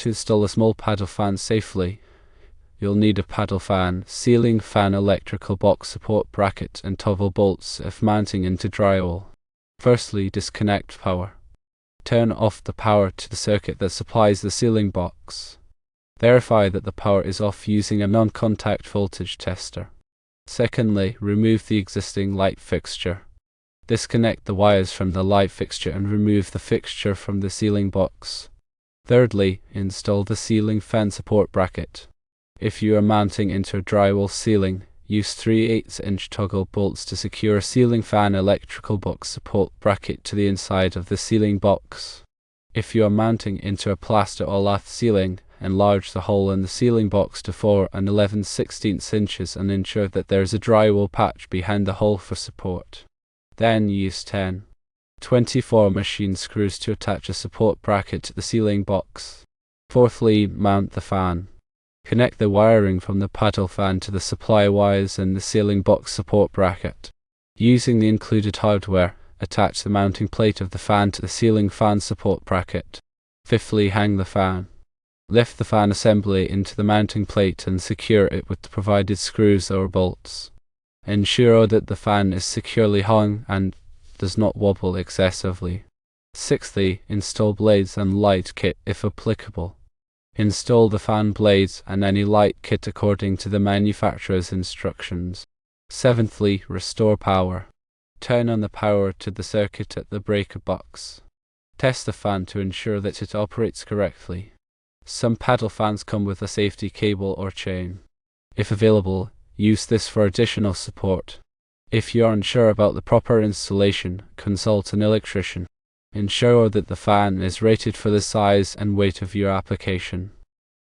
To install a small paddle fan safely, you'll need a paddle fan, ceiling fan, electrical box support bracket, and toggle bolts if mounting into drywall. Firstly, disconnect power. Turn off the power to the circuit that supplies the ceiling box. Verify that the power is off using a non-contact voltage tester. Secondly, remove the existing light fixture. Disconnect the wires from the light fixture and remove the fixture from the ceiling box. Thirdly, install the ceiling fan support bracket. If you are mounting into a drywall ceiling, use 3/8" toggle bolts to secure a ceiling fan electrical box support bracket to the inside of the ceiling box. If you are mounting into a plaster or lath ceiling, enlarge the hole in the ceiling box to 4 11/16 inches and ensure that there is a drywall patch behind the hole for support. Then use 10-24 machine screws to attach a support bracket to the ceiling box. Fourthly, mount the fan. Connect the wiring from the paddle fan to the supply wires in the ceiling box support bracket. Using the included hardware, attach the mounting plate of the fan to the ceiling fan support bracket. Fifthly, hang the fan. Lift the fan assembly into the mounting plate and secure it with the provided screws or bolts. Ensure that the fan is securely hung and does not wobble excessively. Sixthly, install blades and light kit if applicable. Install the fan blades and any light kit according to the manufacturer's instructions. Seventhly, restore power. Turn on the power to the circuit at the breaker box. Test the fan to ensure that it operates correctly. Some paddle fans come with a safety cable or chain. If available, use this for additional support. If you are unsure about the proper installation, consult an electrician. Ensure that the fan is rated for the size and weight of your application.